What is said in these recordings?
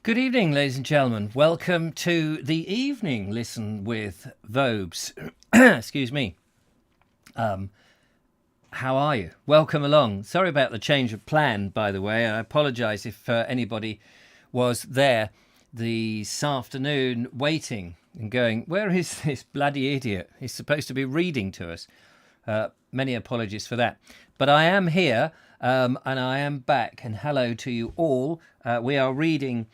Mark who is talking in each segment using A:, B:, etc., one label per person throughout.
A: Good evening, ladies and gentlemen. Welcome to the evening Listen with Vobes. Excuse me. How are you? Welcome along. Sorry about the change of plan, by the way. I apologise if anybody was there this afternoon waiting and going, where is this bloody idiot? He's supposed to be reading to us. Many apologies for that. But I am here and I am back. And hello to you all. We are reading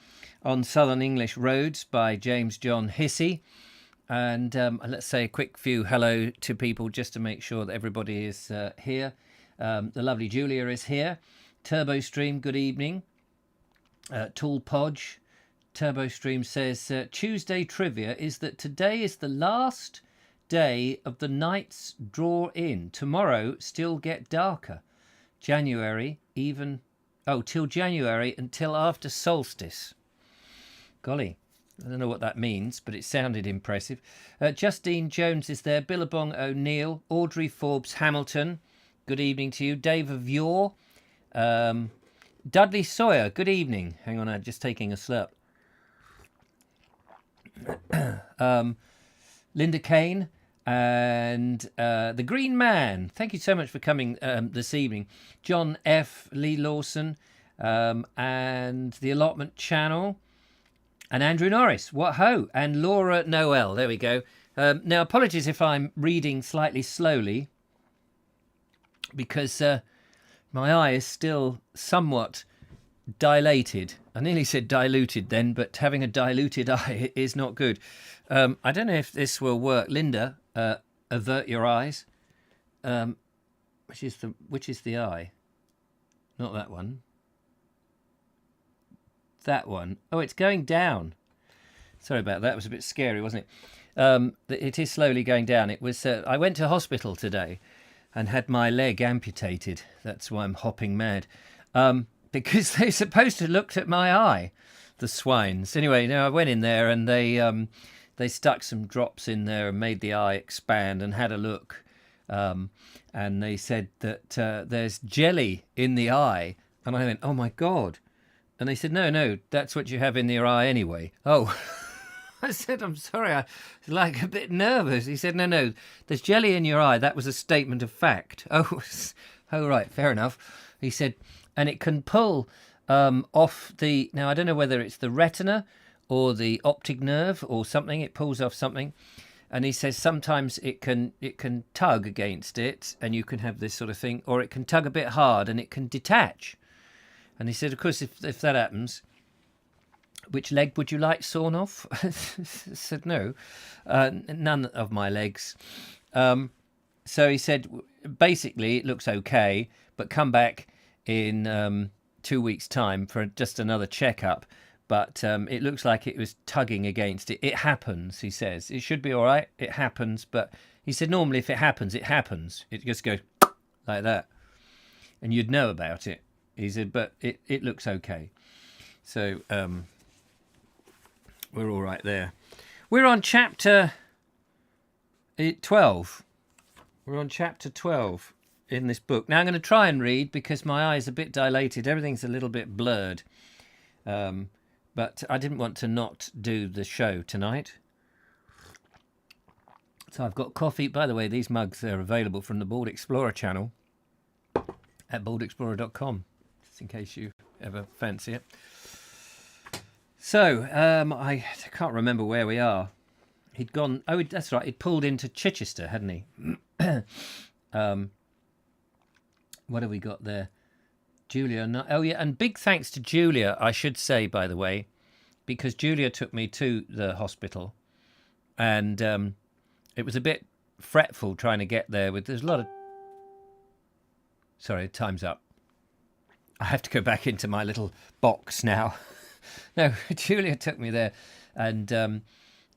A: On Southern English Roads by James John Hissey. And let's say a quick few hello to people just to make sure that everybody is here. The lovely Julia is here. TurboStream, good evening. Tool Podge. TurboStream says, Tuesday trivia is that today is the last day of the night's draw in. Tomorrow still get darker. January even... Oh, till January until after solstice. Golly, I don't know what that means, but it sounded impressive. Justine Jones is there. Billabong O'Neill. Audrey Forbes Hamilton. Good evening to you. Dave of Yore. Dudley Sawyer. Good evening. Hang on, I'm just taking a slurp. Linda Kane. And the Green Man. Thank you so much for coming this evening. John F. Lee Lawson. And the Allotment Channel. And Andrew Norris, what ho, and Laura Noel, there we go. Now, apologies if I'm reading slightly slowly, because my eye is still somewhat dilated. I nearly said diluted then, but having a diluted eye is not good. I don't know if this will work. Linda, avert your eyes. Which is the eye? Not that one. That one. Oh, it's going down. Sorry about that. It was a bit scary, wasn't it? It is slowly going down. It was. I went to hospital today and had my leg amputated. That's why I'm hopping mad. Because they're supposed to look at my eye, the swines. Anyway, I went in there and they stuck some drops in there and made the eye expand and had a look. And they said that there's jelly in the eye. And I went, oh my God. And they said, no, that's what you have in your eye anyway. Oh, I said, I'm sorry, I was like a bit nervous. He said, no, there's jelly in your eye. That was a statement of fact. Oh, right, fair enough. He said, and it can pull off the, now I don't know whether it's the retina or the optic nerve or something. It pulls off something. And he says sometimes it can tug against it and you can have this sort of thing, or it can tug a bit hard and it can detach. And he said, of course, if that happens, which leg would you like sawn off? I said, no, none of my legs. So he said, basically, it looks okay, but come back in 2 weeks' time for just another checkup. But it looks like it was tugging against it. It happens, he says. It should be all right. It happens. But he said, normally, if it happens, it happens. It just goes like that. And you'd know about it. He said, but it looks okay. So we're all right there. We're on chapter 12. We're on chapter 12 in this book. Now I'm going to try and read because my eye's a bit dilated. Everything's a little bit blurred. But I didn't want to not do the show tonight. So I've got coffee. By the way, these mugs are available from the Board Explorer channel at boardexplorer.com. In case you ever fancy it. So, I can't remember where we are. He'd gone... Oh, that's right. He'd pulled into Chichester, hadn't he? What have we got there? Julia... Oh, yeah, and big thanks to Julia, I should say, by the way, because Julia took me to the hospital, and it was a bit fretful trying to get there. There's a lot of... Sorry, time's up. I have to go back into my little box now. No, Julia took me there, and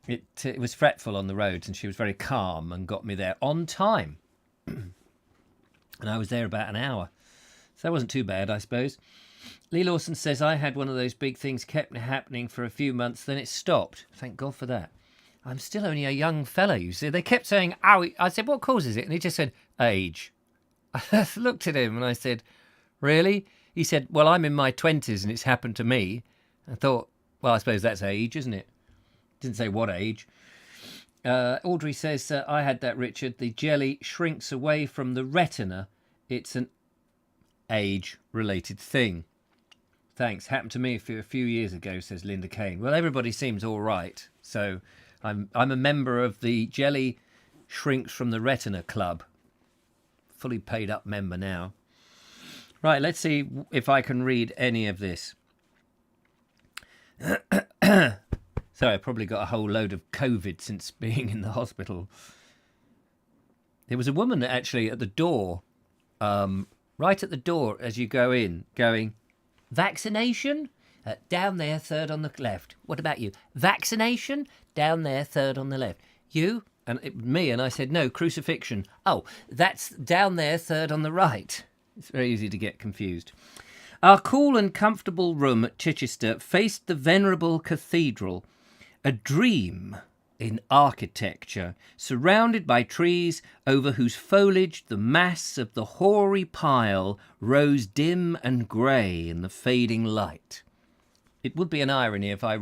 A: it was fretful on the roads, and she was very calm and got me there on time. And I was there about an hour. So that wasn't too bad, I suppose. Lee Lawson says, I had one of those big things kept happening for a few months, then it stopped. Thank God for that. I'm still only a young fellow, you see. They kept saying, ow. I said, what causes it? And he just said, age. I looked at him and I said, really? He said, well, I'm in my 20s and it's happened to me. I thought, Well, I suppose that's age, isn't it? Didn't say what age. Audrey says, I had that, Richard. The jelly shrinks away from the retina. It's an age-related thing. Thanks. Happened to me a few years ago, says Linda Kane. Well, everybody seems all right. So I'm a member of the Jelly Shrinks from the Retina Club. Fully paid up member now. Right, let's see if I can read any of this. So I probably got a whole load of COVID since being in the hospital. There was a woman actually at the door, right at the door as you go in, going, vaccination? Down there, third on the left. What about you? Vaccination? Down there, third on the left. You? And me, and I said, no, crucifixion. Oh, that's down there, third on the right. It's very easy to get confused. Our cool and comfortable room at Chichester faced the venerable cathedral, a dream in architecture, surrounded by trees over whose foliage the mass of the hoary pile rose dim and grey in the fading light. It would be an irony if I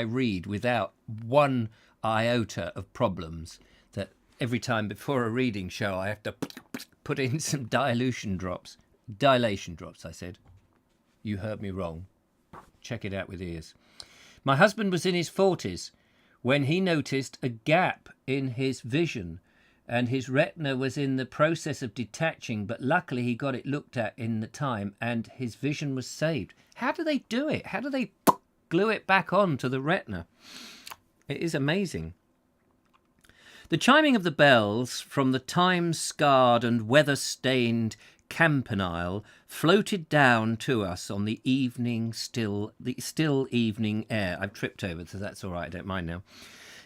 A: read without one iota of problems, that every time before a reading show I have to put in some dilation drops. Dilation drops, I said. You heard me wrong. Check it out with ears. My husband was in his 40s when he noticed a gap in his vision, and his retina was in the process of detaching, but luckily he got it looked at in the time and his vision was saved. How do they do it? How do they glue it back on to the retina? It is amazing. The chiming of the bells from the time-scarred and weather-stained campanile floated down to us on the still evening air. I've tripped over, so that's all right, I don't mind now.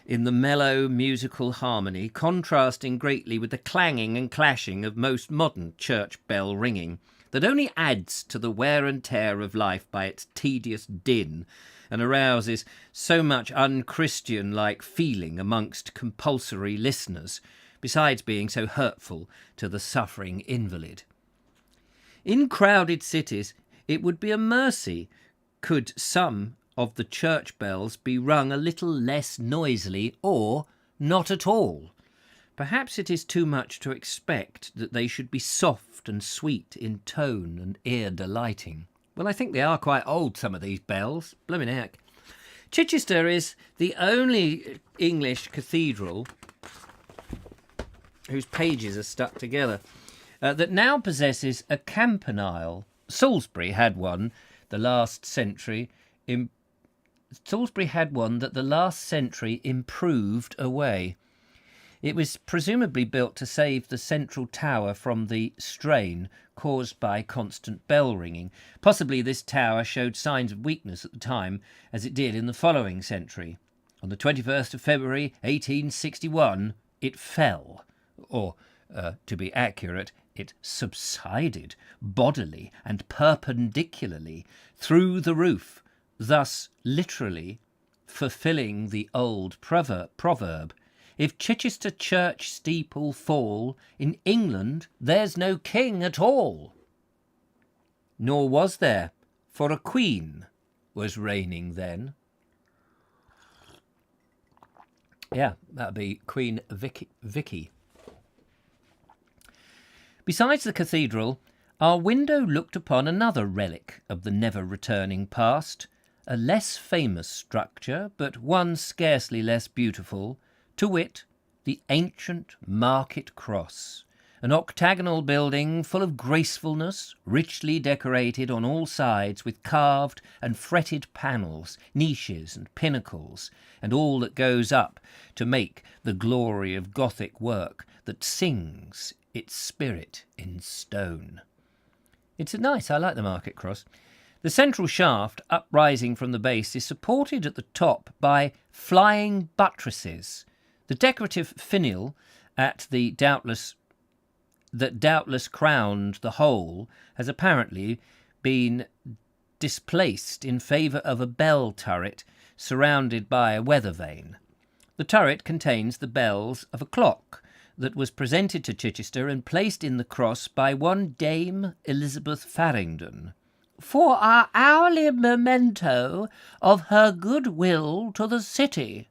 A: In the mellow musical harmony, contrasting greatly with the clanging and clashing of most modern church bell ringing, that only adds to the wear and tear of life by its tedious din, and arouses so much unchristian-like feeling amongst compulsory listeners, besides being so hurtful to the suffering invalid. In crowded cities, it would be a mercy could some of the church bells be rung a little less noisily, or not at all. Perhaps it is too much to expect that they should be soft and sweet in tone and ear-delighting. Well, I think they are quite old, some of these bells. Blooming heck. Chichester is the only English cathedral whose pages are stuck together that now possesses a campanile. Salisbury had one the last century. Salisbury had one that the last century improved away. It was presumably built to save the central tower from the strain caused by constant bell ringing. Possibly this tower showed signs of weakness at the time, as it did in the following century. On the 21st of February 1861, it fell, or, to be accurate, it subsided bodily and perpendicularly through the roof, thus literally fulfilling the old proverb, if Chichester church steeple fall, in England there's no king at all. Nor was there, for a queen was reigning then. Yeah, that'd be Queen Vicky. Besides the cathedral, our window looked upon another relic of the never-returning past, a less famous structure, but one scarcely less beautiful, to wit, the ancient Market Cross, an octagonal building full of gracefulness, richly decorated on all sides with carved and fretted panels, niches and pinnacles, and all that goes up to make the glory of Gothic work that sings its spirit in stone. It's nice, I like the Market Cross. The central shaft, uprising from the base, is supported at the top by flying buttresses. The decorative finial that doubtless crowned the whole has apparently been displaced in favour of a bell turret surrounded by a weather vane. The turret contains the bells of a clock that was presented to Chichester and placed in the cross by one Dame Elizabeth Farringdon, for our hourly memento of her goodwill to the city,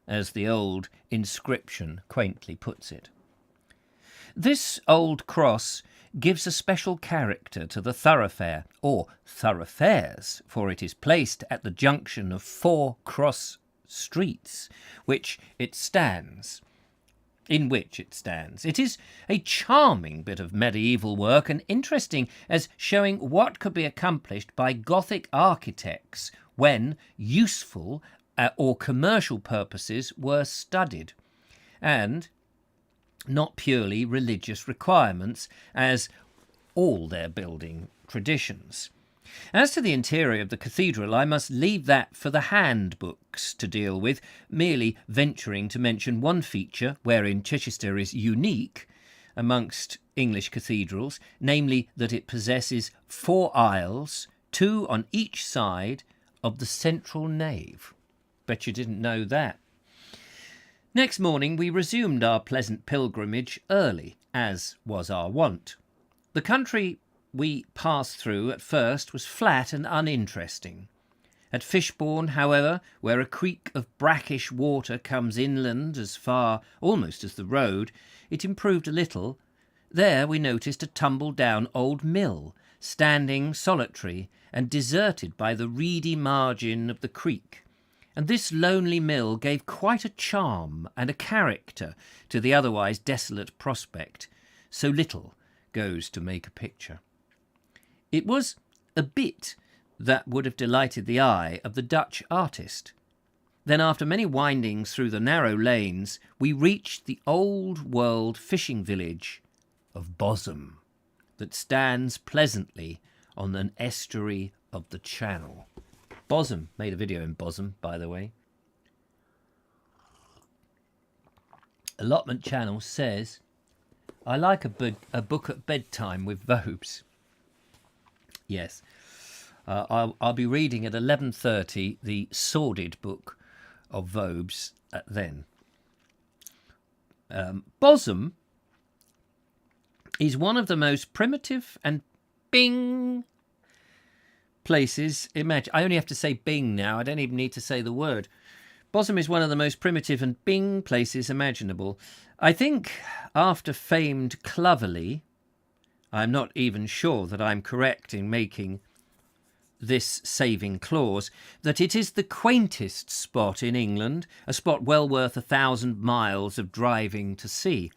A: as the old inscription quaintly puts it. This old cross gives a special character to the thoroughfare, or thoroughfares, for it is placed at the junction of 4 cross streets, in which it stands. It is a charming bit of medieval work and interesting as showing what could be accomplished by Gothic architects when useful or commercial purposes were studied, and not purely religious requirements, as all their building traditions. As to the interior of the cathedral, I must leave that for the handbooks to deal with, merely venturing to mention one feature wherein Chichester is unique amongst English cathedrals, namely that it possesses 4 aisles, 2 on each side of the central nave. Bet you didn't know that. Next morning we resumed our pleasant pilgrimage early, as was our wont. The country we passed through at first was flat and uninteresting. At Fishbourne, however, where a creek of brackish water comes inland as far almost as the road, it improved a little. There we noticed a tumble-down old mill, standing solitary and deserted by the reedy margin of the creek, and this lonely mill gave quite a charm and a character to the otherwise desolate prospect. So little goes to make a picture. It was a bit that would have delighted the eye of the Dutch artist. Then, after many windings through the narrow lanes, we reached the old-world fishing village of Bosham, that stands pleasantly on an estuary of the Channel. Bosham, made a video in Bosham, by the way. Allotment Channel says, I like a book at bedtime with Vobes. Yes, I'll be reading at 11:30 the sordid book of Vobes then. Bosham is one of the most primitive and bing places. Imagine, I only have to say bing now. I don't even need to say the word. Bosham is one of the most primitive and bing places imaginable. I think after famed Clovelly, I'm not even sure that I'm correct in making this saving clause, that it is the quaintest spot in England, a spot well worth 1,000 miles of driving to see.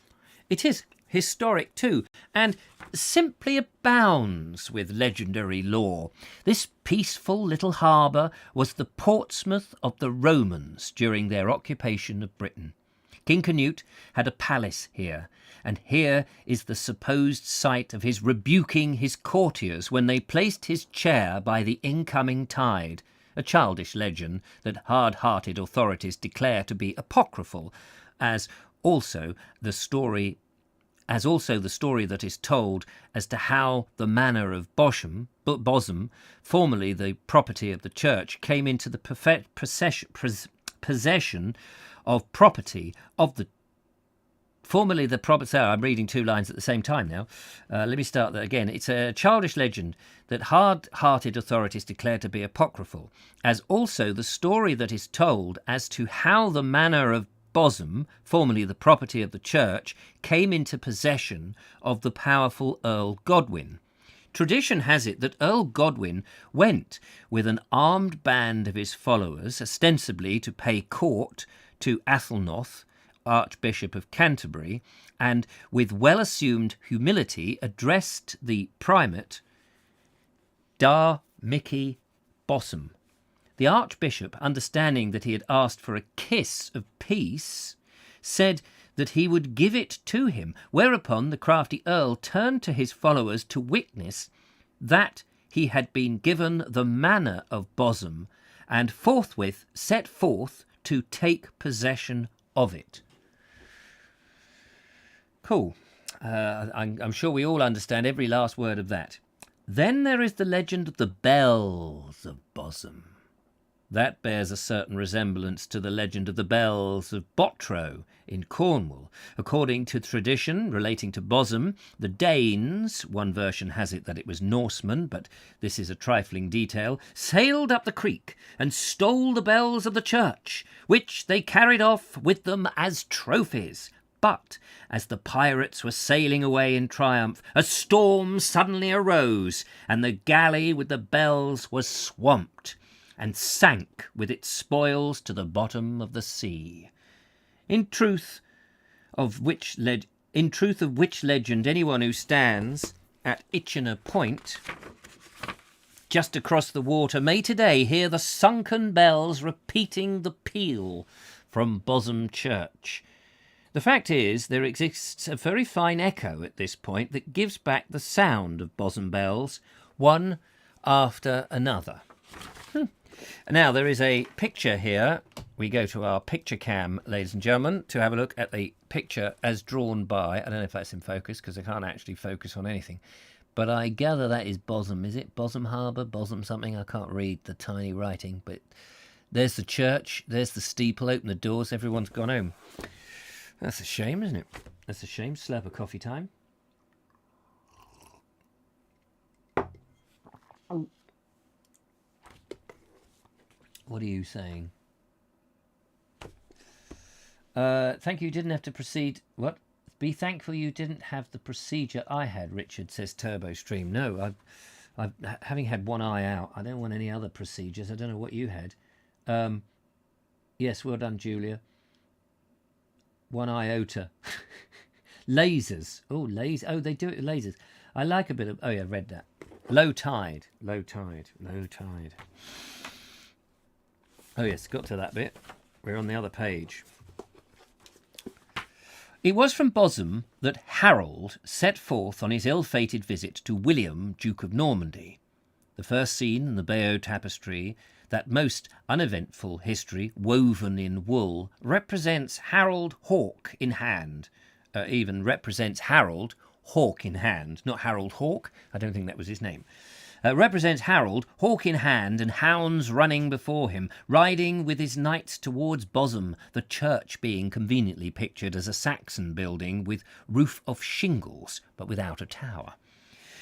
A: It is historic too, and simply abounds with legendary lore. This peaceful little harbour was the Portsmouth of the Romans during their occupation of Britain. King Canute had a palace here, and here is the supposed site of his rebuking his courtiers when they placed his chair by the incoming tide, a childish legend that hard-hearted authorities declare to be apocryphal, as also the story that is told as to how the manor of Bosham, formerly the property of the church, came into the possession of property of the formerly the property. I'm reading 2 lines at the same time now. Let me start that again. It's a childish legend that hard-hearted authorities declare to be apocryphal, as also the story that is told as to how the manor of Bosham, formerly the property of the church, came into possession of the powerful Earl Godwin. Tradition has it that Earl Godwin went with an armed band of his followers, ostensibly to pay court to Athelnoth, Archbishop of Canterbury, and with well-assumed humility addressed the primate, Da Mickey Bosham. The Archbishop, understanding that he had asked for a kiss of peace, said that he would give it to him, whereupon the crafty Earl turned to his followers to witness that he had been given the manor of Bosham, and forthwith set forth to take possession of it. Cool. I'm sure we all understand every last word of that. Then there is the legend of the bells of Bosham. That bears a certain resemblance to the legend of the bells of Bottrow in Cornwall. According to tradition relating to Bosom, the Danes, one version has it that it was Norsemen, but this is a trifling detail, sailed up the creek and stole the bells of the church, which they carried off with them as trophies. But as the pirates were sailing away in triumph, a storm suddenly arose, and the galley with the bells was swamped and sank with its spoils to the bottom of the sea. In truth of which legend anyone who stands at Itchenor Point, just across the water, may today hear the sunken bells repeating the peal from Bosom Church. The fact is, there exists a very fine echo at this point that gives back the sound of Bosom bells, one after another. Now, there is a picture here. We go to our picture cam, ladies and gentlemen, to have a look at the picture as drawn by, I don't know if that's in focus because I can't actually focus on anything, but I gather that is Bosom. Is it Bosom Harbour? Bosom something? I can't read the tiny writing, but there's the church, there's the steeple, open the doors, everyone's gone home. That's a shame, isn't it? That's a shame. Slurp of coffee time. What are you saying? Thank you, didn't have to proceed. What? Be thankful you didn't have the procedure I had, Richard, says Turbo Stream. No, I've having had one eye out. I don't want any other procedures. I don't know what you had. Yes, well done, Julia. One iota. Lasers. Oh, lasers. Oh, they do it with lasers. I like a bit of... Oh, yeah, read that. Low tide. Low tide. Low tide. Oh, yes, got to that bit. We're on the other page. It was from Bosom that Harold set forth on his ill-fated visit to William, Duke of Normandy. The first scene in the Bayeux tapestry, that most uneventful history woven in wool, represents Harold hawk in hand. Even represents Harold hawk in hand, not Harold Hawke. I don't think that was his name. Represents Harold hawk in hand and hounds running before him, riding with his knights towards Bosom, the church being conveniently pictured as a Saxon building with roof of shingles but without a tower.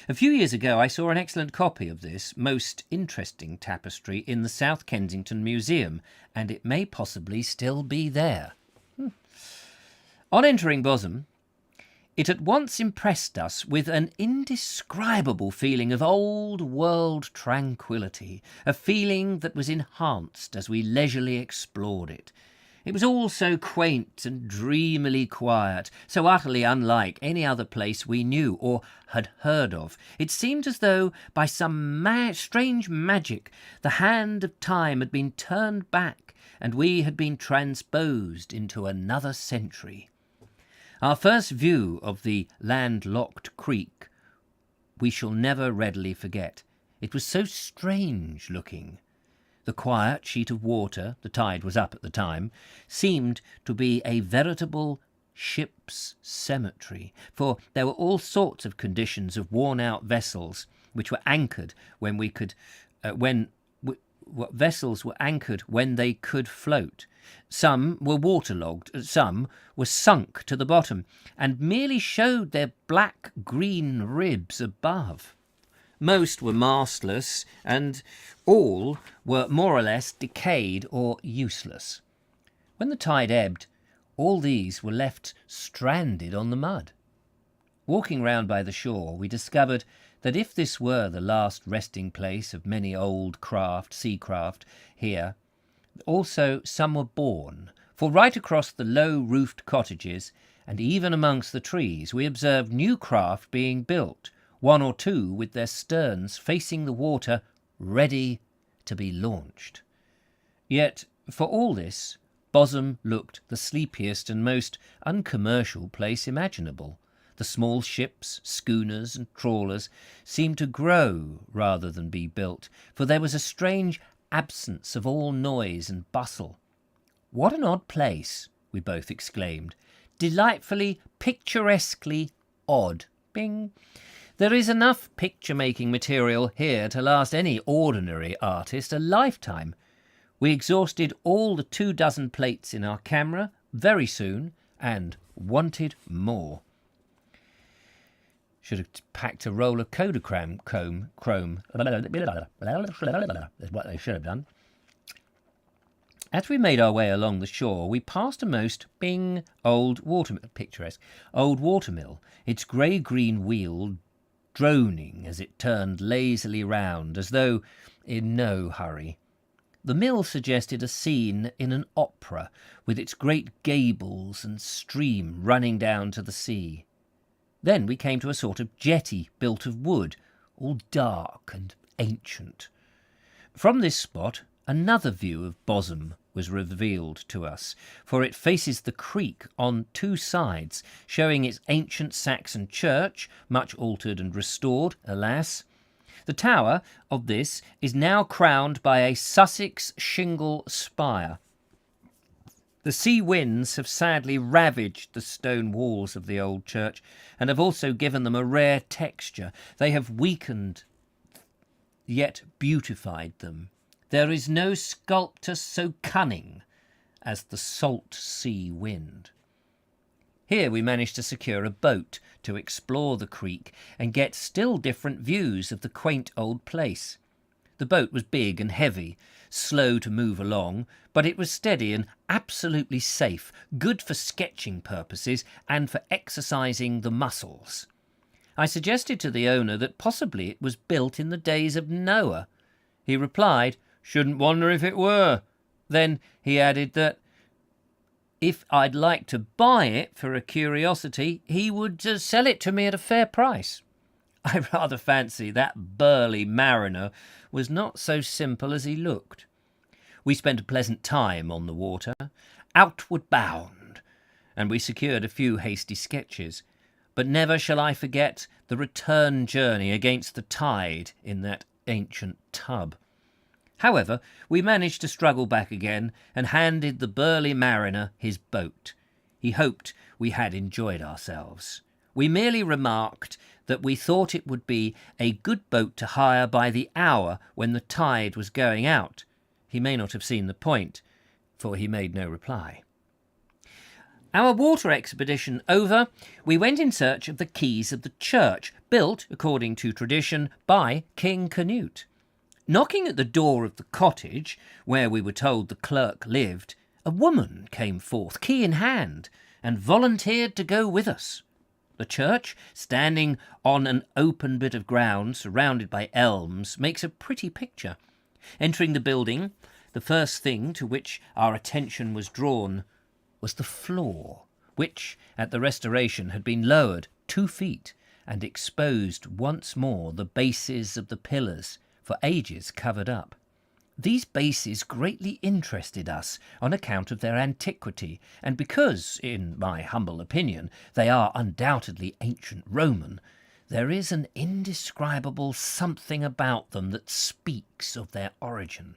A: A few years ago I saw an excellent copy of this most interesting tapestry in the South Kensington Museum, and it may possibly still be there. On entering Bosom, it at once impressed us with an indescribable feeling of old-world tranquillity, a feeling that was enhanced as we leisurely explored it. It was all so quaint and dreamily quiet, so utterly unlike any other place we knew or had heard of. It seemed as though, by some strange magic, the hand of time had been turned back and we had been transposed into another century. Our first view of the landlocked creek we shall never readily forget. It was so strange looking. The quiet sheet of water, the tide was up at the time, seemed to be a veritable ship's cemetery, for there were all sorts of conditions of worn-out vessels which were anchored when we could, vessels were anchored when they could float. Some were waterlogged, some were sunk to the bottom, and merely showed their black-green ribs above. Most were mastless, and all were more or less decayed or useless. When the tide ebbed, all these were left stranded on the mud. Walking round by the shore, we discovered that if this were the last resting place of many old sea craft here, also some were born, for right across the low-roofed cottages, and even amongst the trees, we observed new craft being built, one or two with their sterns facing the water, ready to be launched. Yet, for all this, Bosom looked the sleepiest and most uncommercial place imaginable. The small ships, schooners and trawlers seemed to grow rather than be built, for there was a strange absence of all noise and bustle. "What an odd place," we both exclaimed. "Delightfully, picturesquely odd." Bing. There is enough picture-making material here to last any ordinary artist a lifetime. We exhausted all the 24 plates in our camera very soon and wanted more. Should have packed a roll of Kodachrome chrome. That's what they should have done. As we made our way along the shore, we passed a most picturesque old watermill, its grey-green wheel droning as it turned lazily round, as though in no hurry. The mill suggested a scene in an opera, with its great gables and stream running down to the sea. Then we came to a sort of jetty built of wood, all dark and ancient. From this spot another view of Bosham was revealed to us, for it faces the creek on 2 sides, showing its ancient Saxon church, much altered and restored, alas. The tower of this is now crowned by a Sussex shingle spire. The sea winds have sadly ravaged the stone walls of the old church, and have also given them a rare texture. They have weakened, yet beautified them. There is no sculptor so cunning as the salt sea wind. Here we managed to secure a boat to explore the creek and get still different views of the quaint old place. The boat was big and heavy, slow to move along, but it was steady and absolutely safe, good for sketching purposes and for exercising the muscles. I suggested to the owner that possibly it was built in the days of Noah. He replied, "Shouldn't wonder if it were." Then he added that if I'd like to buy it for a curiosity, he would sell it to me at a fair price. I rather fancy that burly mariner was not so simple as he looked. We spent a pleasant time on the water, outward bound, and we secured a few hasty sketches. But never shall I forget the return journey against the tide in that ancient tub. However, we managed to struggle back again and handed the burly mariner his boat. He hoped we had enjoyed ourselves. We merely remarked that we thought it would be a good boat to hire by the hour when the tide was going out. He may not have seen the point, for he made no reply. Our water expedition over, we went in search of the keys of the church, built, according to tradition, by King Canute. Knocking at the door of the cottage, where we were told the clerk lived, a woman came forth, key in hand, and volunteered to go with us. The church, standing on an open bit of ground surrounded by elms, makes a pretty picture. Entering the building, the first thing to which our attention was drawn was the floor, which, at the restoration, had been lowered 2 feet and exposed once more the bases of the pillars, for ages covered up. These bases greatly interested us on account of their antiquity, and because, in my humble opinion, they are undoubtedly ancient Roman, there is an indescribable something about them that speaks of their origin.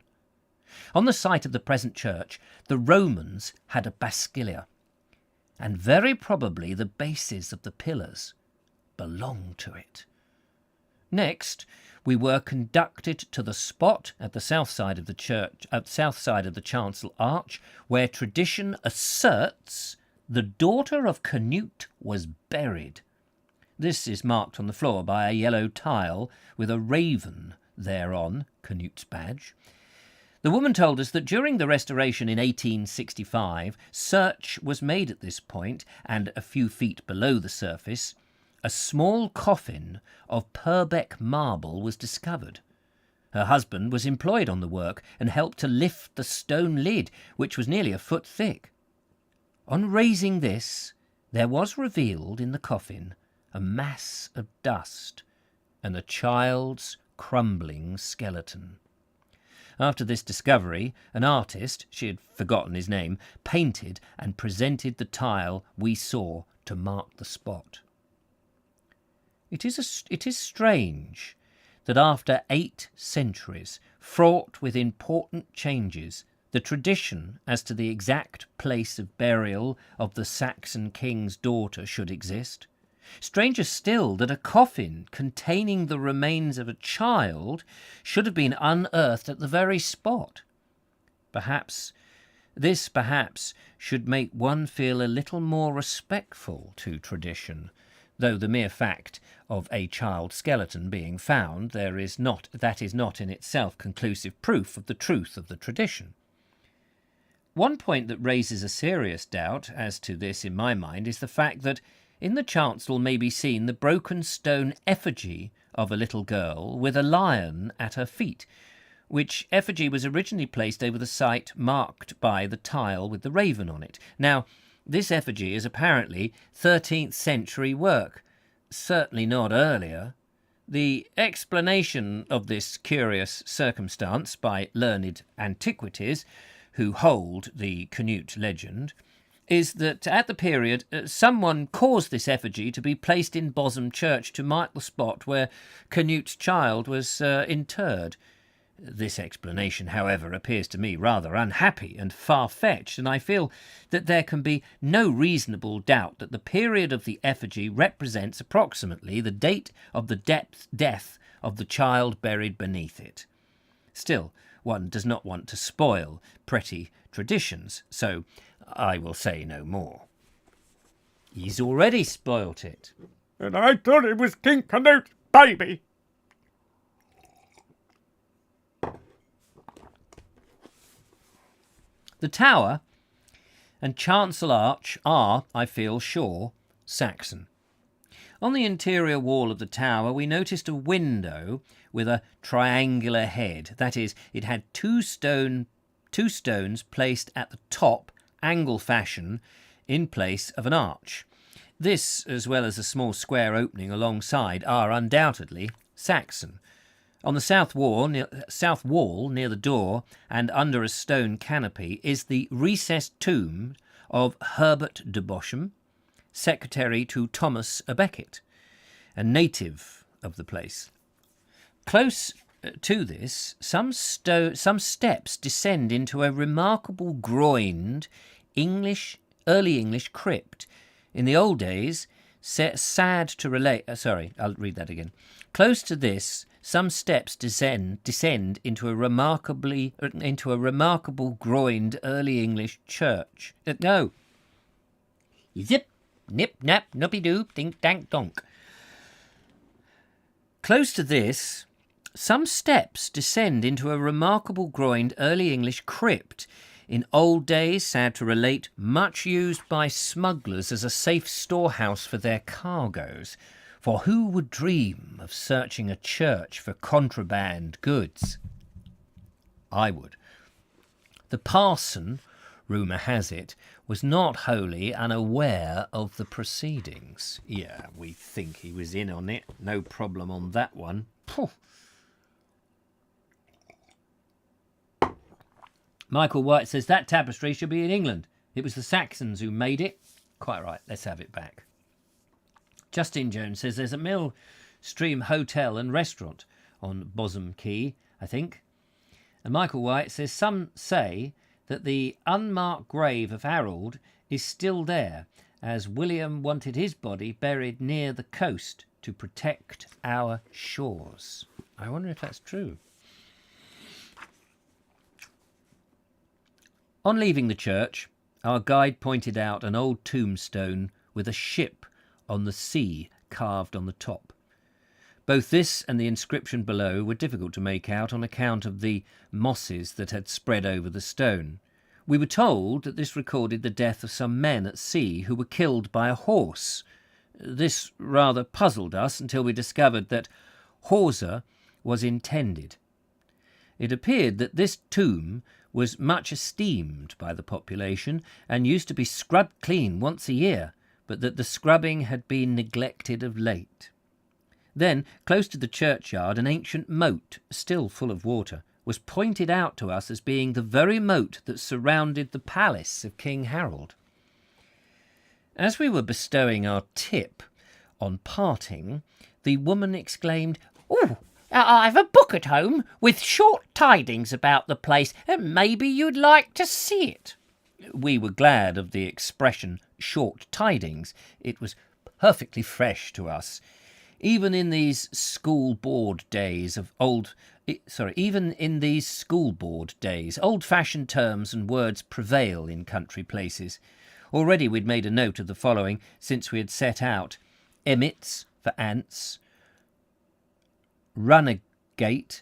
A: On the site of the present church, the Romans had a basilica, and very probably the bases of the pillars belonged to it. Next, we were conducted to the spot at the south side of the church, south side of the chancel arch, where tradition asserts the daughter of Canute was buried. This is marked on the floor by a yellow tile with a raven thereon, Canute's badge. The woman told us that during the restoration in 1865, search was made at this point, and a few feet below the surface, a small coffin of Purbeck marble was discovered. Her husband was employed on the work and helped to lift the stone lid, which was nearly a foot thick. On raising this, there was revealed in the coffin a mass of dust and a child's crumbling skeleton. After this discovery, an artist, she had forgotten his name, painted and presented the tile we saw to mark the spot. It is strange that after 8 centuries, fraught with important changes, the tradition as to the exact place of burial of the Saxon king's daughter should exist. Stranger still that a coffin containing the remains of a child should have been unearthed at the very spot. Perhaps should make one feel a little more respectful to tradition, though the mere fact of a child skeleton being found that is not in itself conclusive proof of the truth of the tradition. One point that raises a serious doubt as to this in my mind is the fact that in the chancel may be seen the broken stone effigy of a little girl with a lion at her feet, which effigy was originally placed over the site marked by the tile with the raven on it. Now, this effigy is apparently 13th century work, certainly not earlier. The explanation of this curious circumstance by learned antiquities, who hold the Canute legend, is that at the period someone caused this effigy to be placed in Bosham Church to mark the spot where Canute's child was interred. This explanation, however, appears to me rather unhappy and far-fetched, and I feel that there can be no reasonable doubt that the period of the effigy represents approximately the date of the death of the child buried beneath it. Still, one does not want to spoil pretty traditions, so I will say no more. He's already spoilt it.
B: And I thought it was King Canute's baby.
A: The tower and chancel arch are, I feel sure, Saxon. On the interior wall of the tower we noticed a window with a triangular head. That is, it had two stones placed at the top, angle fashion, in place of an arch. This, as well as a small square opening alongside, are undoubtedly Saxon. On the south wall near the door and under a stone canopy is the recessed tomb of Herbert de Bosham, secretary to Thomas à Becket, a native of the place. Close to this, some steps descend into a remarkable groined early English crypt. In the old days, sad to relate. I'll read that again. Close to this, some steps descend into a remarkable groined early English church. No. Zip, nip, nap, nuppy doo, dink, dank, donk. Close to this, some steps descend into a remarkable groined early English crypt. In old days, sad to relate, much used by smugglers as a safe storehouse for their cargoes. For who would dream of searching a church for contraband goods? I would. The parson, rumour has it, was not wholly unaware of the proceedings. Yeah, we think he was in on it. No problem on that one. Phew. Michael White says that tapestry should be in England. It was the Saxons who made it. Quite right, let's have it back. Justin Jones says there's a Mill Stream hotel and restaurant on Bosham Quay, I think. And Michael White says some say that the unmarked grave of Harold is still there, as William wanted his body buried near the coast to protect our shores. I wonder if that's true. On leaving the church, our guide pointed out an old tombstone with a ship on the sea carved on the top. Both this and the inscription below were difficult to make out on account of the mosses that had spread over the stone. We were told that this recorded the death of some men at sea who were killed by a horse. This rather puzzled us until we discovered that hawser was intended. It appeared that this tomb was much esteemed by the population and used to be scrubbed clean once a year, but that the scrubbing had been neglected of late. Then, close to the churchyard, an ancient moat, still full of water, was pointed out to us as being the very moat that surrounded the palace of King Harold. As we were bestowing our tip on parting, the woman exclaimed, "Oh, I've a book at home with short tidings about the place, and maybe you'd like to see it." We were glad of the expression short tidings. It was perfectly fresh to us. Even in these school board days of even in these school board days, old-fashioned terms and words prevail in country places. Already we'd made a note of the following since we had set out: emmets for ants, runagate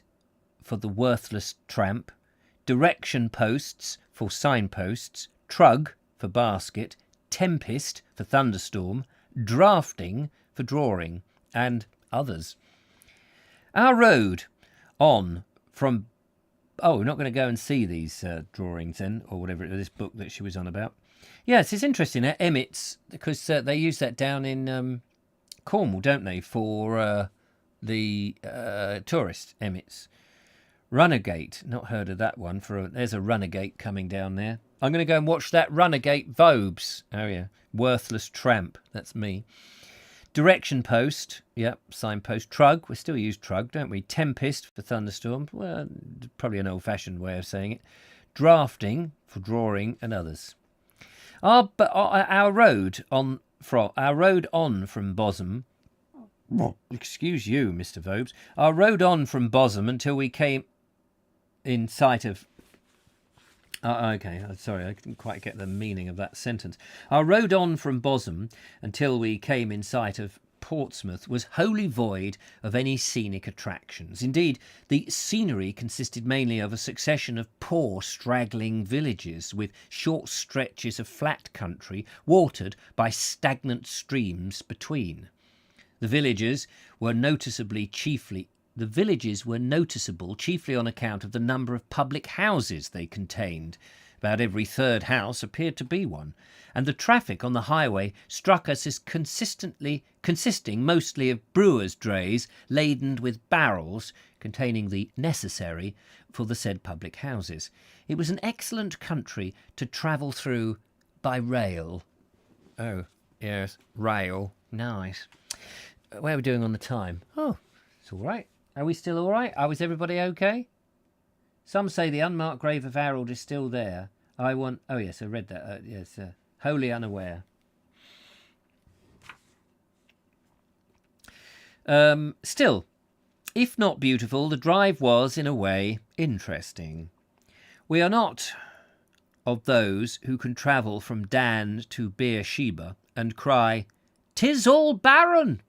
A: for the worthless tramp, direction posts for signposts, trug for basket, tempest for thunderstorm, drafting for drawing, and others. Our road on from... Oh, we're not going to go and see these drawings then, or whatever it was, this book that she was on about. Yes, it's interesting, emmets, because they use that down in Cornwall, don't they, for the tourist emmets. Runagate, not heard of that one. There's a runagate coming down there. I'm going to go and watch that runagate Vobes. Oh yeah, worthless tramp. That's me. Direction post, yep, signpost. Trug, we still use trug, don't we? Tempest for thunderstorm, well, probably an old-fashioned way of saying it. Drafting for drawing, and others. Our road on from Bosham. Excuse you, Mr. Vobes. Our road on from Bosham until we came in sight of... okay, sorry, I didn't quite get the meaning of that sentence. Our road on from Bosham until we came in sight of Portsmouth was wholly void of any scenic attractions. Indeed, the scenery consisted mainly of a succession of poor, straggling villages with short stretches of flat country watered by stagnant streams between. The villages were noticeable chiefly on account of the number of public houses they contained. About every third house appeared to be one, and the traffic on the highway struck us as consisting mostly of brewers' drays laden with barrels containing the necessary for the said public houses. It was an excellent country to travel through by rail. Oh, yes, rail. Nice. Where are we doing on the time? Oh, it's all right. Are we still all right? Was everybody okay? Some say the unmarked grave of Harold is still there. Oh, yes, I read that. Yes, wholly unaware. Still, if not beautiful, the drive was, in a way, interesting. We are not of those who can travel from Dan to Beersheba and cry, "'Tis all barren!"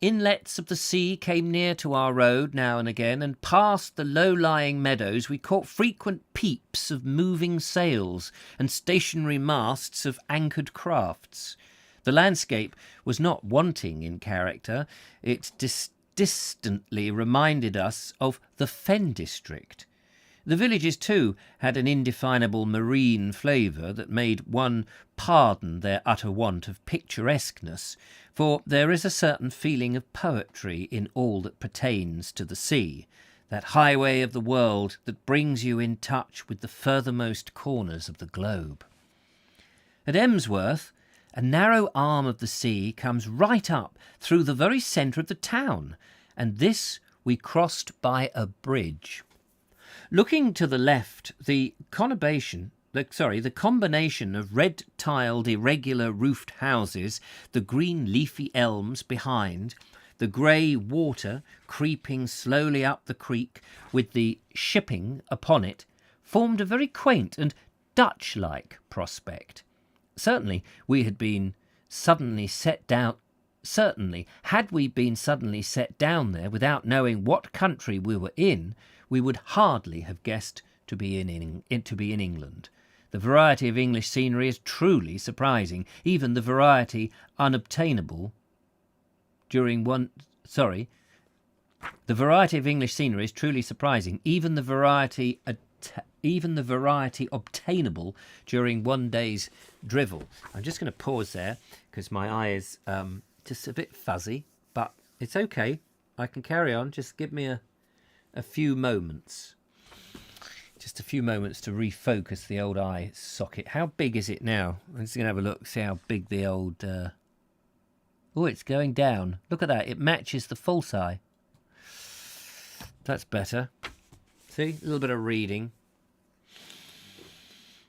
A: Inlets of the sea came near to our road now and again, and past the low-lying meadows we caught frequent peeps of moving sails and stationary masts of anchored crafts. The landscape was not wanting in character. It distantly reminded us of the Fen district. The villages, too, had an indefinable marine flavour that made one pardon their utter want of picturesqueness, for there is a certain feeling of poetry in all that pertains to the sea, that highway of the world that brings you in touch with the furthermost corners of the globe. At Emsworth, a narrow arm of the sea comes right up through the very centre of the town, and this we crossed by a bridge. Looking to the left, the combination of red-tiled, irregular roofed houses, the green leafy elms behind, the grey water creeping slowly up the creek with the shipping upon it, formed a very quaint and Dutch-like prospect. Certainly had we been suddenly set down there without knowing what country we were in, we would hardly have guessed to be in England. The variety of English scenery is truly surprising, even the variety unobtainable during one... The variety of English scenery is truly surprising, even the variety obtainable during one day's drivel. I'm just going to pause there because my eye is just a bit fuzzy, but it's okay. I can carry on. Just give me a few moments. Just a few moments to refocus the old eye socket. How big is it now? I'm just going to have a look, see how big the old... Oh, it's going down. Look at that. It matches the false eye. That's better. See? A little bit of reading.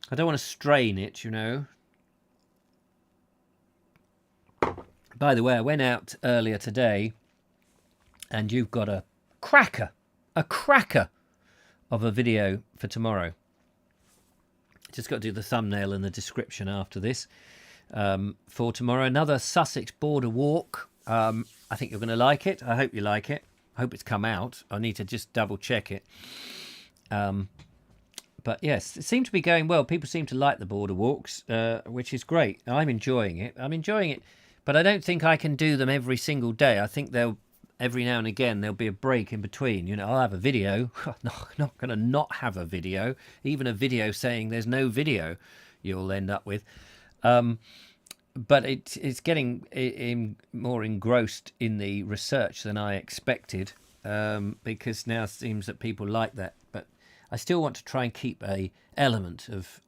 A: I don't want to strain it, you know. By the way, I went out earlier today And you've got a cracker of a video for tomorrow. Just got to do the thumbnail and the description after this. For tomorrow, another Sussex border walk. I think you're going to like it. I hope you like it. I hope it's come out. I need to just double check it. But yes, it seemed to be going well. People seem to like the border walks, which is great. I'm enjoying it. But I don't think I can do them every single day. I think every now and again there'll be a break in between. You know, I'll have a video. Not going to not have a video. Even a video saying there's no video, you'll end up with. But it's getting more engrossed in the research than I expected, because now it seems that people like that. But I still want to try and keep a element of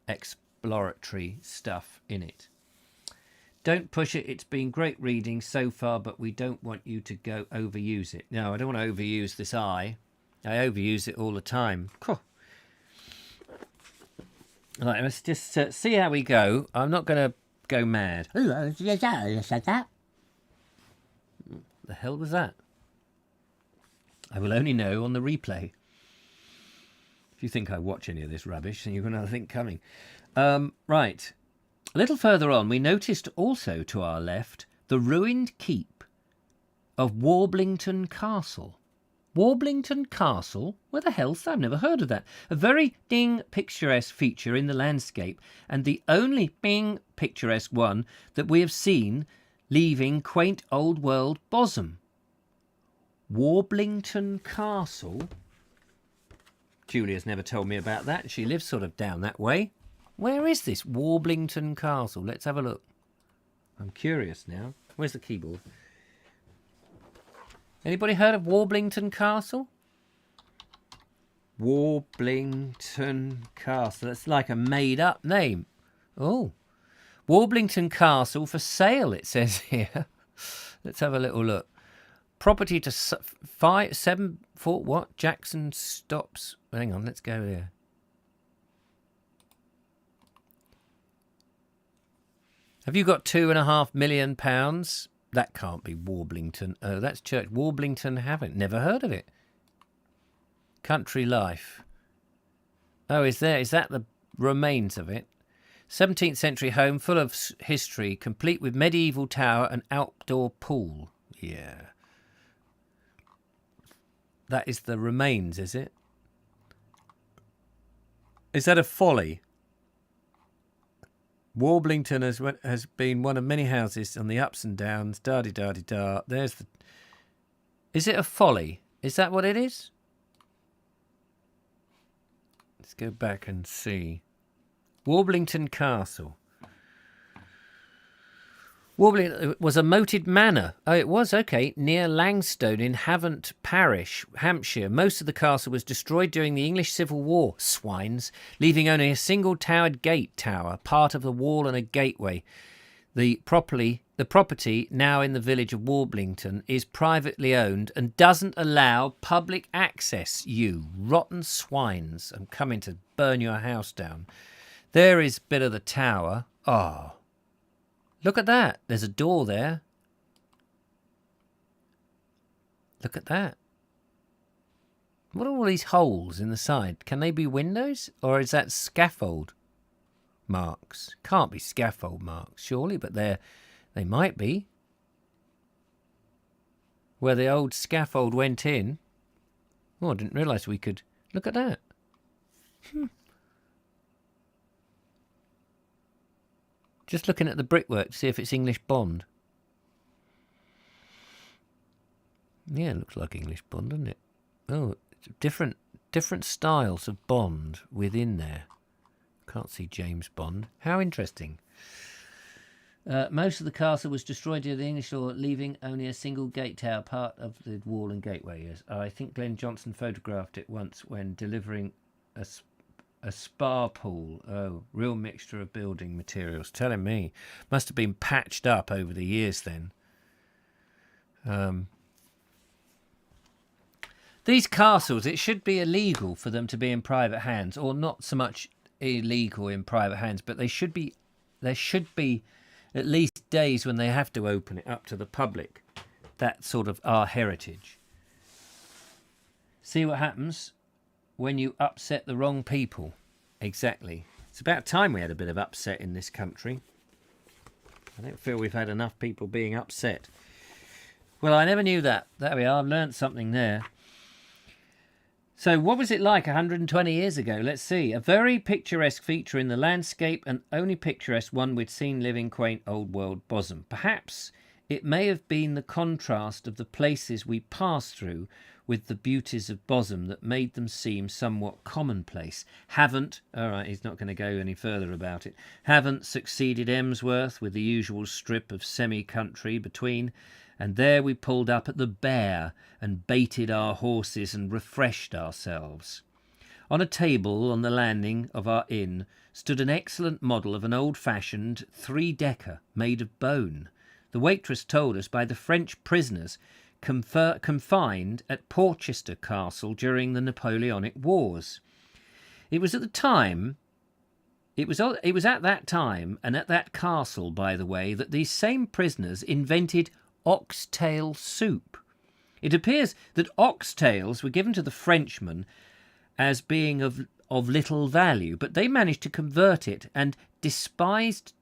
A: exploratory stuff in it. Don't push it. It's been great reading so far, but we don't want you to go overuse it. No, I don't want to overuse this eye. I overuse it all the time. Cool. Right, let's just see how we go. I'm not going to go mad. The hell was that? I will only know on the replay. If you think I watch any of this rubbish, then you're going to think coming. Right. A little further on, we noticed also to our left the ruined keep of Warblington Castle. Warblington Castle? Where the hell's that? I've never heard of that. A very picturesque feature in the landscape, and the only picturesque one that we have seen leaving quaint old world bosom. Warblington Castle? Julia's never told me about that. She lives sort of down that way. Where is this Warblington Castle? Let's have a look. I'm curious now. Where's the keyboard? Anybody heard of Warblington Castle? Warblington Castle. That's like a made-up name. Oh. Warblington Castle for sale, it says here. Let's have a little look. Property to 7 Fort what? Jackson stops. Hang on, let's go there. Have you got £2.5 million? That can't be Warblington. Oh, that's Church. Warblington haven't. Never heard of it. Country Life. Oh, is that the remains of it? 17th century home full of history, complete with medieval tower and outdoor pool. Yeah. That is the remains, is it? Is that a folly? Warblington has been one of many houses on the ups and downs. Da-di-da-di-da. There's the... Is it a folly? Is that what it is? Let's go back and see. Warblington Castle. Warblington was a moated manor. Oh, it was, okay. Near Langstone in Havant Parish, Hampshire. Most of the castle was destroyed during the English Civil War. Swines. Leaving only a single towered gate tower, part of the wall and a gateway. The property, now in the village of Warblington, is privately owned and doesn't allow public access. You rotten swines. I'm coming to burn your house down. There is a bit of the tower. Oh. Look at that. There's a door there. Look at that. What are all these holes in the side? Can they be windows? Or is that scaffold marks? Can't be scaffold marks, surely, but they might be. Where the old scaffold went in. Oh, I didn't realise we could... Look at that. Just looking at the brickwork to see if it's English bond. Yeah, it looks like English bond, doesn't it? Oh, different styles of bond within there. Can't see James Bond. How interesting. Most of the castle was destroyed during the English law, leaving only a single gate tower, part of the wall and gateway. Yes, I think Glenn Johnson photographed it once when delivering a spa pool. Oh, real mixture of building materials. Telling me. Must have been patched up over the years then. These castles, it should be illegal for them to be in private hands, or not so much illegal in private hands, but there should be at least days when they have to open it up to the public that sort of our heritage. See what happens when you upset the wrong people. Exactly. It's about time we had a bit of upset in this country. I don't feel we've had enough people being upset. Well, I never knew that. There we are. I've learnt something there. So what was it like 120 years ago? Let's see. A very picturesque feature in the landscape, and only picturesque one we'd seen live in quaint old world bosom. Perhaps it may have been the contrast of the places we passed through with the beauties of bosom that made them seem somewhat commonplace. Haven't, all right, he's not going to go any further about it, haven't succeeded Emsworth with the usual strip of semi-country between, and there we pulled up at the Bear and baited our horses and refreshed ourselves. On a table on the landing of our inn stood an excellent model of an old-fashioned three-decker made of bone. The waitress told us by the French prisoners confined at Porchester Castle during the Napoleonic Wars. It was at that time, and at that castle, by the way, that these same prisoners invented oxtail soup. It appears that oxtails were given to the Frenchmen as being of little value, but they managed to convert the despised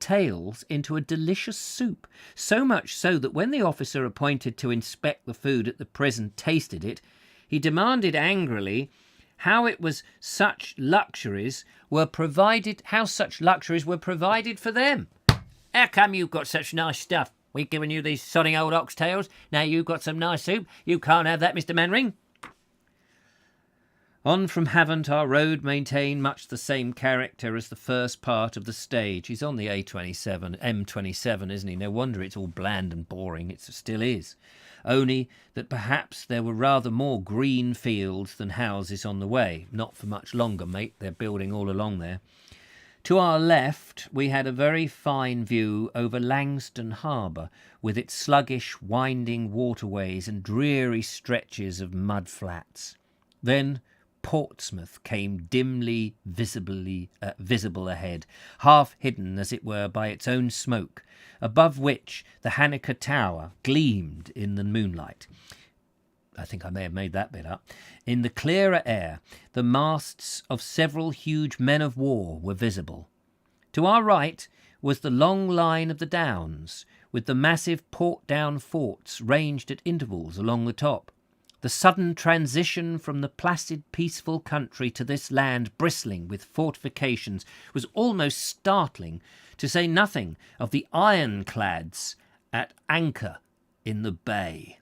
A: tails into a delicious soup, so much so that when the officer appointed to inspect the food at the prison tasted it, he demanded angrily how such luxuries were provided for them. How come you've got such nice stuff? We've given you these sodding old oxtails. Now you've got some nice soup. You can't have that, Mr. Mannering. On from Havant, our road maintained much the same character as the first part of the stage. He's on the M27, isn't he? No wonder it's all bland and boring. It still is. Only that perhaps there were rather more green fields than houses on the way. Not for much longer, mate. They're building all along there. To our left, we had a very fine view over Langston Harbour, with its sluggish, winding waterways and dreary stretches of mud flats. Then Portsmouth came dimly visible ahead, half hidden, as it were, by its own smoke, above which the Hanecker Tower gleamed in the moonlight. I think I may have made that bit up. In the clearer air, the masts of several huge men of war were visible. To our right was the long line of the Downs, with the massive Portdown forts ranged at intervals along the top. The sudden transition from the placid, peaceful country to this land bristling with fortifications was almost startling, to say nothing of the ironclads at anchor in the bay.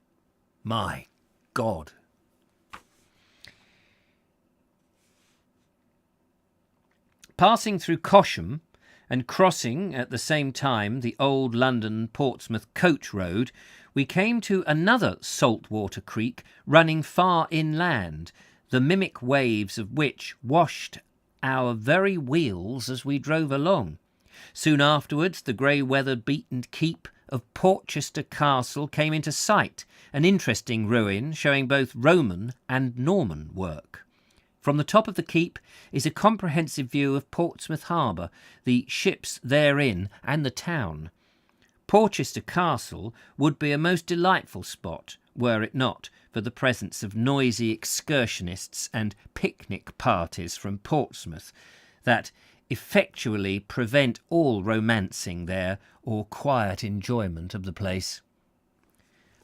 A: My God. Passing through Cosham and crossing at the same time the old London Portsmouth coach road, we came to another saltwater creek running far inland, the mimic waves of which washed our very wheels as we drove along. Soon afterwards, the grey weather-beaten keep of Porchester Castle came into sight, an interesting ruin showing both Roman and Norman work. From the top of the keep is a comprehensive view of Portsmouth Harbour, the ships therein, and the town. Porchester Castle would be a most delightful spot, were it not for the presence of noisy excursionists and picnic parties from Portsmouth that effectually prevent all romancing there or quiet enjoyment of the place.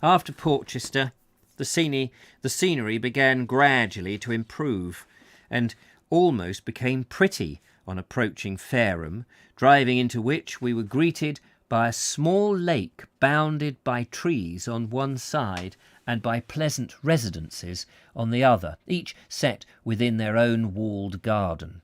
A: After Porchester, the scenery began gradually to improve, and almost became pretty on approaching Fareham, driving into which we were greeted by a small lake bounded by trees on one side and by pleasant residences on the other, each set within their own walled garden.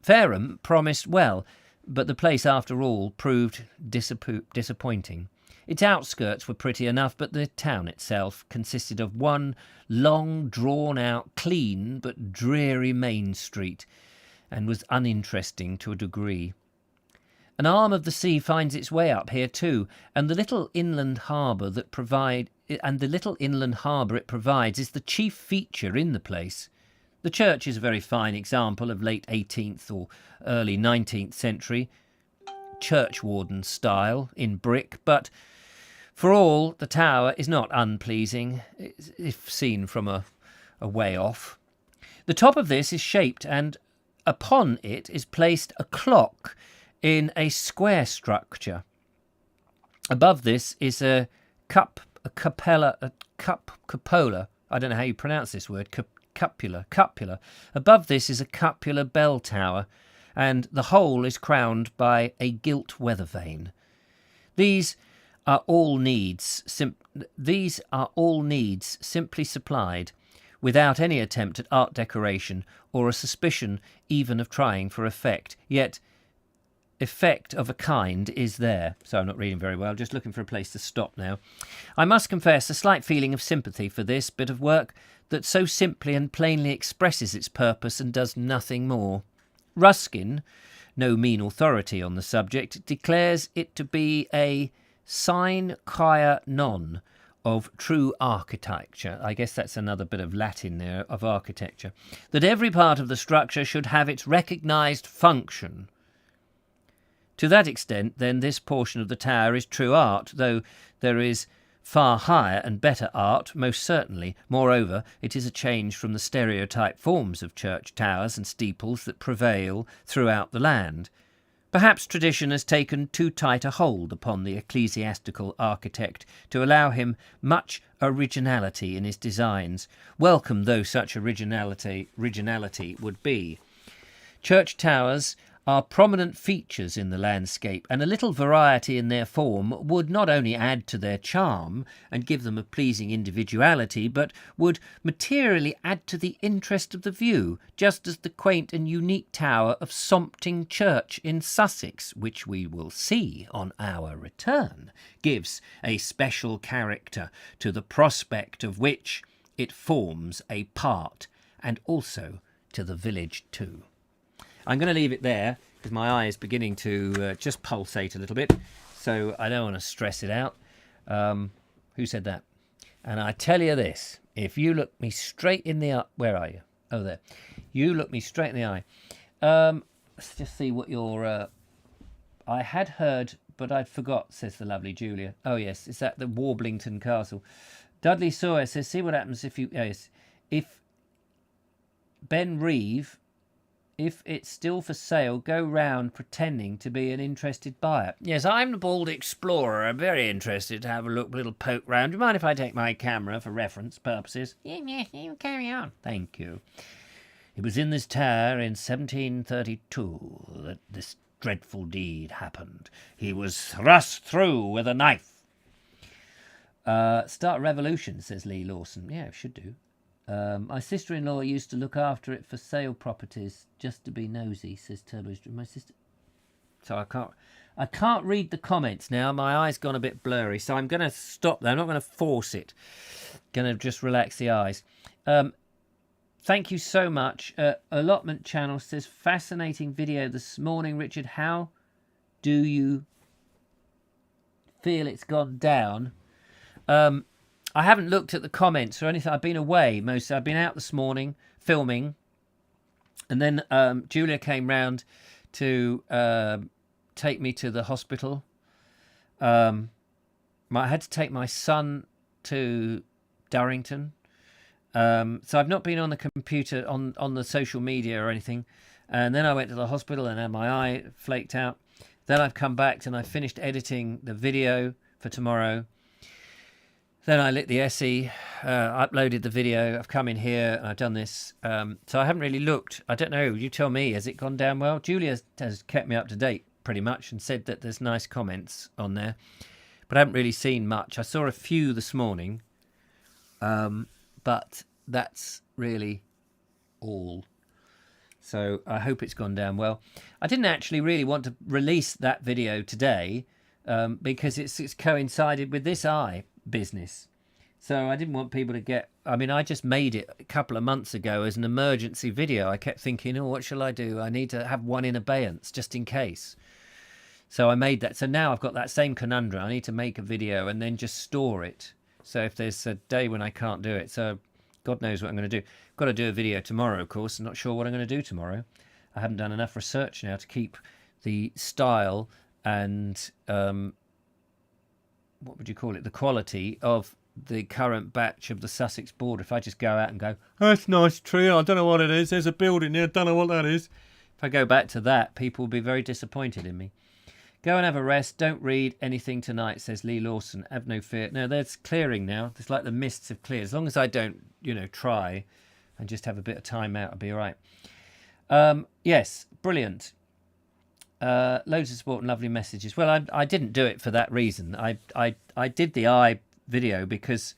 A: Fareham promised well, but the place after all proved disappointing. Its outskirts were pretty enough, but the town itself consisted of one long, drawn-out, clean but dreary main street, and was uninteresting to a degree. An arm of the sea finds its way up here too, and the little inland harbour it provides is the chief feature in the place. The church is a very fine example of late 18th or early 19th century churchwarden style in brick, but For all, the tower is not unpleasing, if seen from a way off. The top of this is shaped, and upon it is placed a clock in a square structure. Above this is a cupola. I don't know how you pronounce this word. Cupula. Above this is a cupola bell tower, and the whole is crowned by a gilt weather vane. These are all needs simply supplied, without any attempt at art decoration or a suspicion even of trying for effect. Yet effect of a kind is there. So I'm not reading very well, just looking for a place to stop now. I must confess a slight feeling of sympathy for this bit of work that so simply and plainly expresses its purpose and does nothing more. Ruskin, no mean authority on the subject, declares it to be a sine qua non of true architecture. I guess that's another bit of Latin there, of architecture. That every part of the structure should have its recognised function. To that extent, then, this portion of the tower is true art, though there is far higher and better art, most certainly. Moreover, it is a change from the stereotyped forms of church towers and steeples that prevail throughout the land. Perhaps tradition has taken too tight a hold upon the ecclesiastical architect to allow him much originality in his designs, welcome though such originality would be. Church towers are prominent features in the landscape, and a little variety in their form would not only add to their charm and give them a pleasing individuality, but would materially add to the interest of the view, just as the quaint and unique tower of Sompting Church in Sussex, which we will see on our return, gives a special character to the prospect of which it forms a part, and also to the village too. I'm going to leave it there because my eye is beginning to just pulsate a little bit, so I don't want to stress it out. Who said that? And I tell you this, if you look me straight in the eye... Where are you? Oh, there. You look me straight in the eye. Let's just see what your... I had heard, but I'd forgot, says the lovely Julia. Oh, yes, is that the Warblington Castle? Dudley Sawyer says, see what happens if you... Yes, if Ben Reeve... If it's still for sale, go round pretending to be an interested buyer. Yes, I'm the Bald Explorer. I'm very interested to have a little poke round. Do you mind if I take my camera for reference purposes? Yes, you carry on. Thank you. It was in this tower in 1732 that this dreadful deed happened. He was thrust through with a knife. Start a revolution, says Lee Lawson. Yeah, it should do. My sister-in-law used to look after it for sale properties just to be nosy, says Turbo. My sister... So I can't read the comments now. My eye's gone a bit blurry, so I'm going to stop there. I'm not going to force it. Going to just relax the eyes. Thank you so much. Allotment Channel says, fascinating video this morning, Richard. How do you feel it's gone down? I haven't looked at the comments or anything. I've been away most. I've been out this morning filming, and then Julia came round to take me to the hospital. I had to take my son to Durrington, so I've not been on the computer on the social media or anything. And then I went to the hospital and had my eye flaked out. Then I've come back and I finished editing the video for tomorrow. Then I lit the Hissey, uploaded the video. I've come in here and I've done this. So I haven't really looked. I don't know. You tell me. Has it gone down well? Julia has kept me up to date pretty much and said that there's nice comments on there. But I haven't really seen much. I saw a few this morning. But that's really all. So I hope it's gone down well. I didn't actually really want to release that video today because it's coincided with this eye business. So I didn't want people to get... I mean, I just made it a couple of months ago as an emergency video. I kept thinking, oh, what shall I do? I need to have one in abeyance just in case. So I made that. So now I've got that same conundrum. I need to make a video and then just store it. So if there's a day when I can't do it, so God knows what I'm going to do. I've got to do a video tomorrow, of course. I'm not sure what I'm going to do tomorrow. I haven't done enough research now to keep the style and what would you call it, the quality of the current batch of the Sussex border. If I just go out and go, that's a nice tree, I don't know what it is, there's a building there, don't know what that is. If I go back to that, people will be very disappointed in me. Go and have a rest. Don't read anything tonight, says Lee Lawson. Have no fear. No, that's clearing now. It's like the mists have cleared. As long as I don't, try and just have a bit of time out, I'll be all right. Yes, brilliant. Loads of support and lovely messages. Well, I didn't do it for that reason. I did the eye video because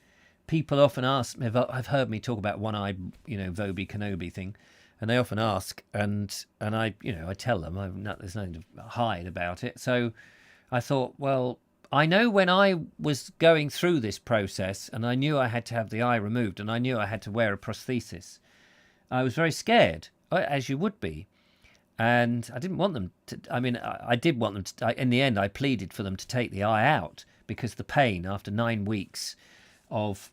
A: people often ask me. I've heard me talk about one-eyed, Voby Kenobi thing. And they often ask, and I tell them there's nothing to hide about it. So I thought, well, I know when I was going through this process, and I knew I had to have the eye removed, and I knew I had to wear a prosthesis, I was very scared, as you would be. And I didn't want them to. I mean, I did want them to. In the end, I pleaded for them to take the eye out because the pain after 9 weeks of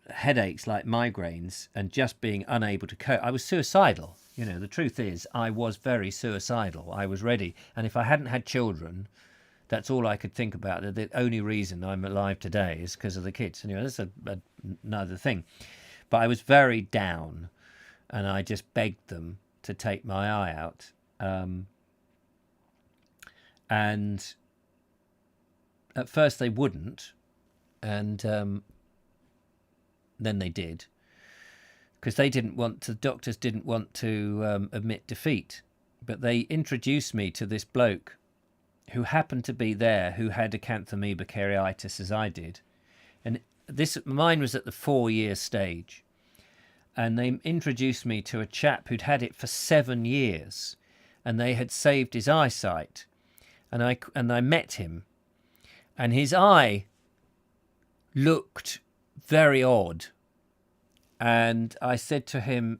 A: headaches like migraines and just being unable to cope. I was suicidal. The truth is I was very suicidal. I was ready. And if I hadn't had children, that's all I could think about. The only reason I'm alive today is because of the kids. Anyway, that's another thing. But I was very down and I just begged them to take my eye out. And at first they wouldn't. And then they did, because the doctors didn't want to admit defeat. But they introduced me to this bloke who happened to be there, who had acanthamoeba keratitis as I did. And mine was at the 4-year stage. And they introduced me to a chap who'd had it for 7 years, and they had saved his eyesight. And I met him, and his eye looked very odd. And I said to him,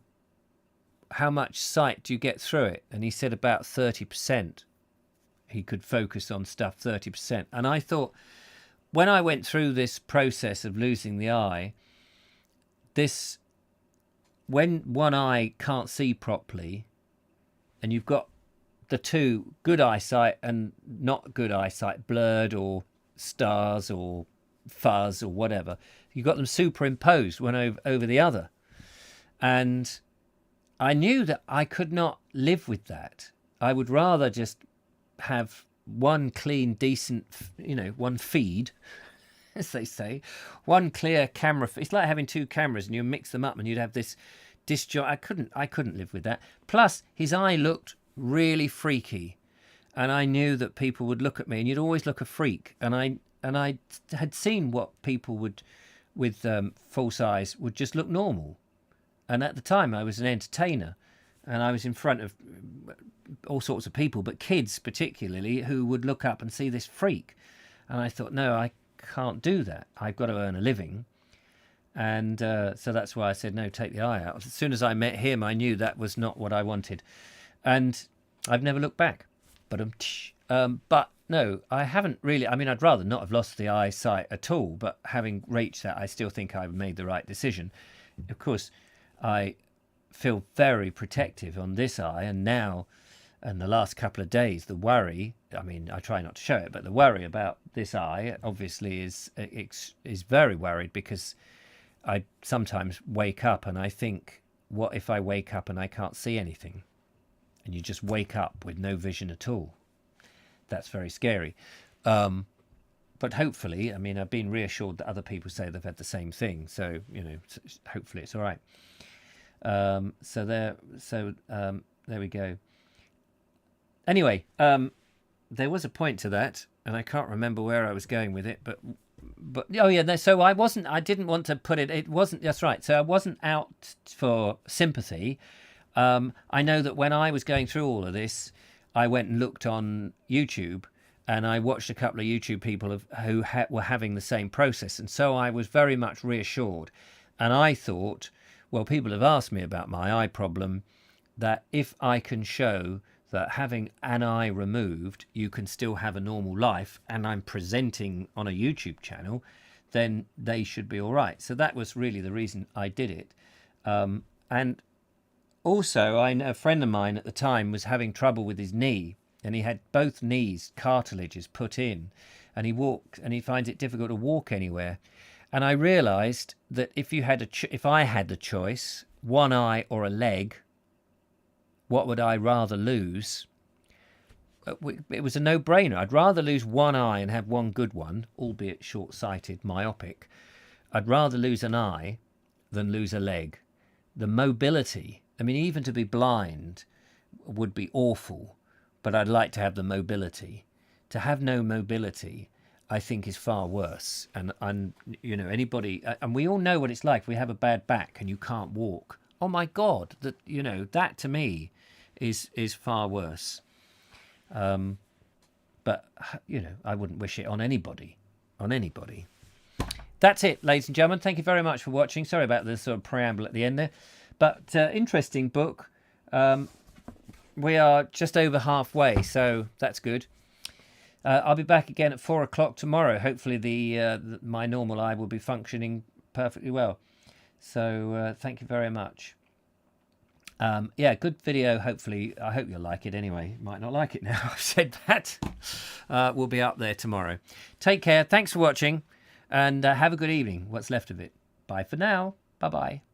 A: how much sight do you get through it? And he said about 30%. He could focus on stuff 30%. And I thought, when I went through this process of losing the eye, when one eye can't see properly, and you've got the two, good eyesight and not good eyesight, blurred or stars or fuzz or whatever, you got them superimposed one over the other. And I knew that I could not live with that. I would rather just have one clean, decent, one feed, as they say, one clear camera. It's like having two cameras and you mix them up and you'd have this disjoint. I couldn't live with that. Plus, his eye looked really freaky, and I knew that people would look at me, and you'd always look a freak. And I had seen what people would with false eyes would just look normal. And at the time, I was an entertainer, and I was in front of all sorts of people, but kids particularly, who would look up and see this freak. And I thought, no, I can't do that. I've got to earn a living. And so that's why I said, no, take the eye out. As soon as I met him, I knew that was not what I wanted. And I've never looked back. But no, I haven't really. I mean, I'd rather not have lost the eyesight at all. But having reached that, I still think I've made the right decision. Of course, I feel very protective on this eye. And now, in the last couple of days, the worry, I mean, I try not to show it, but the worry about this eye obviously is very worried, because I sometimes wake up and I think, what if I wake up and I can't see anything? And you just wake up with no vision at all. That's very scary. But hopefully, I mean, I've been reassured that other people say they've had the same thing. So, hopefully it's all right. So there we go. Anyway, there was a point to that, and I can't remember where I was going with it, but oh yeah, so I didn't want to put it, it wasn't, that's right, so I wasn't out for sympathy. I know that when I was going through all of this, I went and looked on YouTube, and I watched a couple of YouTube people who were having the same process, and so I was very much reassured. And I thought, well, people have asked me about my eye problem, that if I can show that having an eye removed, you can still have a normal life, and I'm presenting on a YouTube channel, then they should be all right. So that was really the reason I did it. And also, I know a friend of mine at the time was having trouble with his knee. and he had both knees cartilages put in, and he finds it difficult to walk anywhere. And I realised that if I had the choice, one eye or a leg, what would I rather lose? It was a no-brainer. I'd rather lose one eye and have one good one, albeit short-sighted, myopic. I'd rather lose an eye than lose a leg. The mobility, I mean, even to be blind would be awful, but I'd like to have the mobility. To have no mobility, I think, is far worse. And anybody, and we all know what it's like. We have a bad back and you can't walk. Oh my God, that to me is far worse. But I wouldn't wish it on anybody. That's it, ladies and gentlemen. Thank you very much for watching. Sorry about the sort of preamble at the end there, but interesting book. We are just over halfway, so that's good. I'll be back again at 4 o'clock tomorrow. Hopefully my normal eye will be functioning perfectly well. So thank you very much. Good video. Hopefully, I hope you'll like it anyway. You might not like it now I've said that. We'll be up there tomorrow. Take care. Thanks for watching, and have a good evening, what's left of it. Bye for now. Bye-bye.